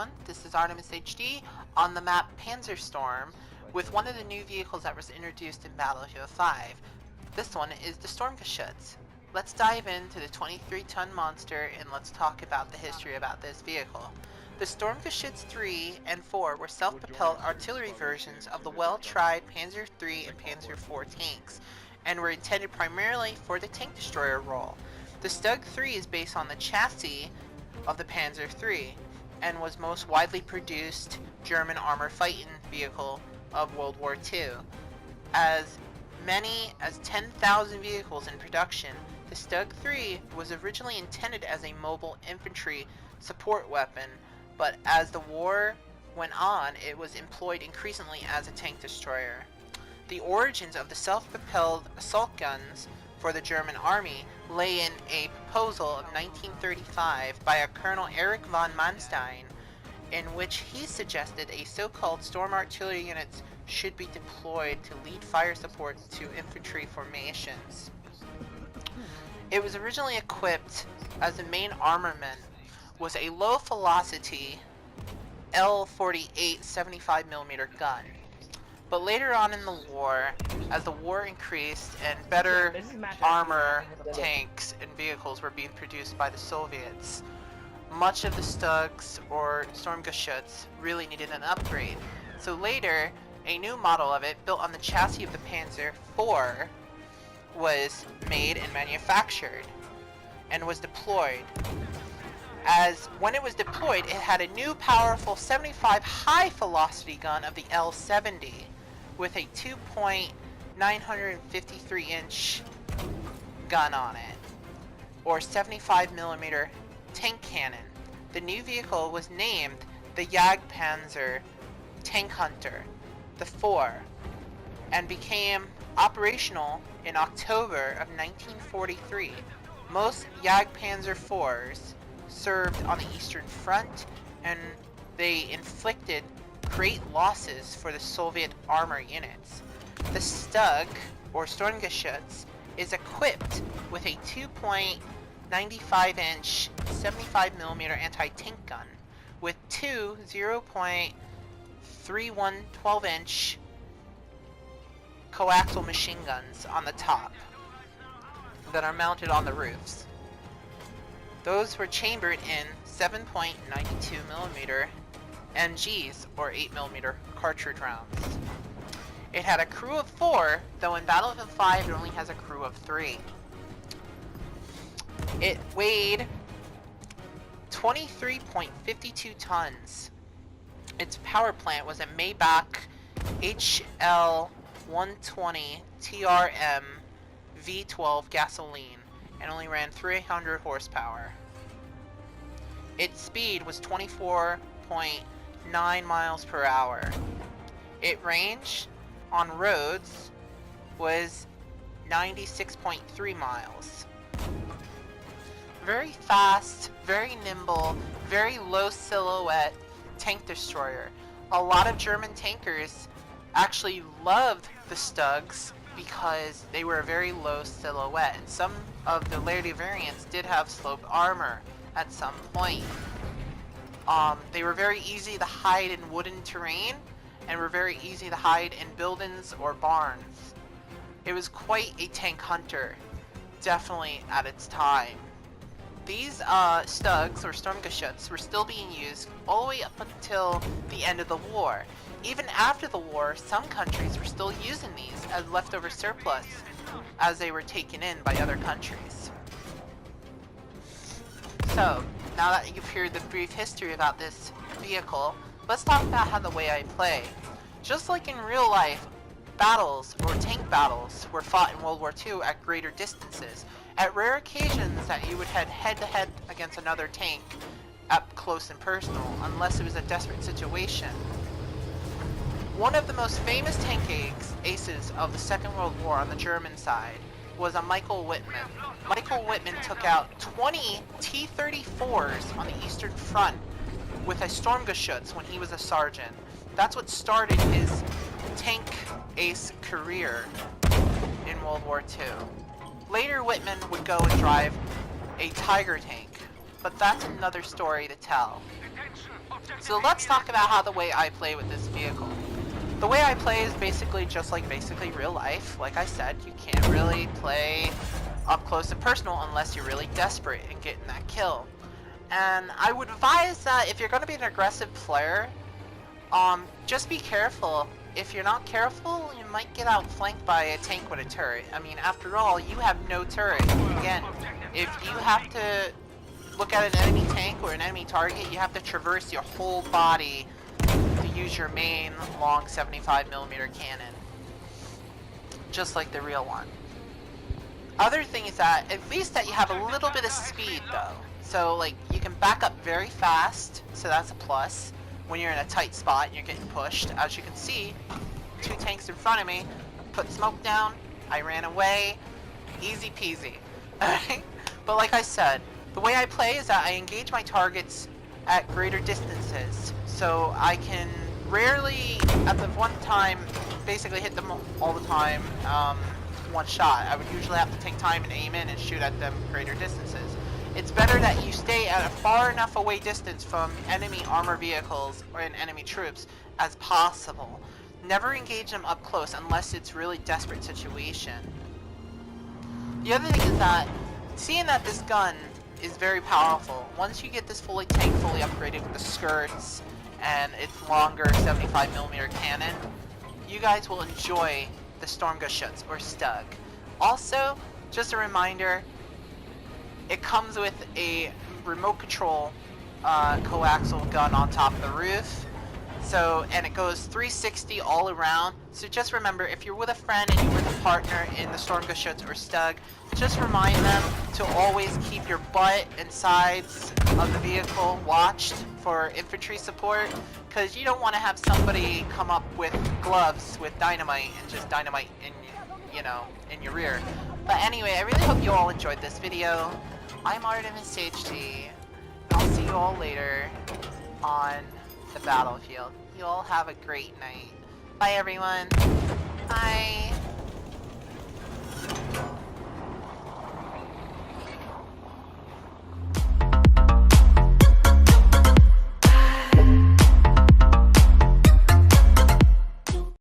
everyone, this is Artemis HD on the map Panzerstorm with one of the new vehicles that was introduced in Battlefield 5. This one is the StuG. Let's dive into the 23-ton monster and let's talk about the history about this vehicle. The StuG III and IV were self-propelled artillery versions of the well-tried Panzer III and Panzer IV tanks and were intended primarily for the tank destroyer role. The StuG III is based on the chassis of the Panzer III and was most widely produced German armor fighting vehicle of World War II. As many as 10,000 vehicles in production, the StuG III was originally intended as a mobile infantry support weapon, but as the war went on, it was employed increasingly as a tank destroyer. The origins of the self-propelled assault guns for the German army lay in a proposal of 1935 by a Colonel Erich von Manstein, in which he suggested a so-called storm artillery units should be deployed to lead fire support to infantry formations. It was originally equipped as the main armament was a low-velocity L-48 75mm gun. But later on in the war, as the war increased and better armor, tanks, and vehicles were being produced by the Soviets, much of the StuGs or StuG really needed an upgrade. So later, a new model of it, built on the chassis of the Panzer IV, was made and manufactured and was deployed. As when it was deployed, it had a new powerful 75 high-velocity gun of the L-70 with a 2.953-inch gun on it, or 75mm tank cannon. The new vehicle was named the Jagdpanzer Tank Hunter, the IV, and became operational in October of 1943. Most Jagdpanzer IVs served on the Eastern Front, and they inflicted great losses for the Soviet armor units. The StuG, or StuG, is equipped with a 2.95-inch 75mm anti-tank gun with two 0.31 12-inch coaxial machine guns on the top that are mounted on the roofs. Those were chambered in 7.92mm MGs, or 8mm cartridge rounds. It had a crew of 4, though in Battlefield 5 it only has a crew of 3. It weighed 23.52 tons. Its power plant was a Maybach HL120 TRM V12 gasoline and only ran 300 horsepower. Its speed was 24.9 miles per hour. Its range on roads was 96.3 miles. Very fast, very nimble, very low silhouette tank destroyer. A lot of German tankers actually loved the StuGs because they were a very low silhouette, and some of the later variants did have sloped armor at some point. They were very easy to hide in wooden terrain and were very easy to hide in buildings or barns. It was quite a tank hunter, definitely at its time. These StuGs, or StuG, were still being used all the way up until the end of the war. Even after the war, some countries were still using these as leftover surplus as they were taken in by other countries. So, now that you've heard the brief history about this vehicle, let's talk about how the way I play. Just like in real life, battles or tank battles were fought in World War II at greater distances. At rare occasions that you would head head-to-head against another tank up close and personal, unless it was a desperate situation. One of the most famous tank aces of the Second World War on the German side was a Michael Wittmann. Michael Wittmann took out 20 T-34s on the Eastern Front with a StuG when he was a sergeant. That's what started his tank ace career in World War II. Later, Wittmann would go and drive a Tiger tank, but that's another story to tell. So let's talk about how the way I play with this vehicle. The way I play is basically just like real life. Like I said, you can't really play up close and personal unless you're really desperate and getting that kill. And I would advise that if you're going to be an aggressive player, just be careful. If you're not careful, you might get outflanked by a tank with a turret. I mean, after all, you have no turret. Again, if you have to look at an enemy tank or an enemy target, you have to traverse your whole body to use your main long 75mm cannon. Just like the real one. Other thing is that, at least that you have a little bit of speed though. So like, you can back up very fast, so that's a plus. When you're in a tight spot and you're getting pushed. As you can see, 2 tanks in front of me, put smoke down, I ran away, easy peasy. Alright? But like I said, the way I play is that I engage my targets at greater distances. So I can rarely, at the one time, basically hit them all the time, one shot. I would usually have to take time and aim in and shoot at them greater distances. It's better that you stay at a far enough away distance from enemy armor vehicles or enemy troops as possible. Never engage them up close unless it's really desperate situation. The other thing is that, seeing that this gun is very powerful, once you get this fully upgraded with the skirts and its longer 75mm cannon, you guys will enjoy the Stormgeschütz or StuG. Also, just a reminder, it comes with a remote control coaxial gun on top of the roof. So, and it goes 360 all around. So just remember, if you're with a friend and you're with a partner in the Stormgeschütz or StuG, just remind them to always keep your butt and sides of the vehicle watched for infantry support, because you don't want to have somebody come up with gloves with dynamite and just dynamite in, you know, in your rear. But anyway, I really hope you all enjoyed this video. I'm Artemis HD. I'll see you all later on the battlefield. You all have a great night. Bye everyone. Bye.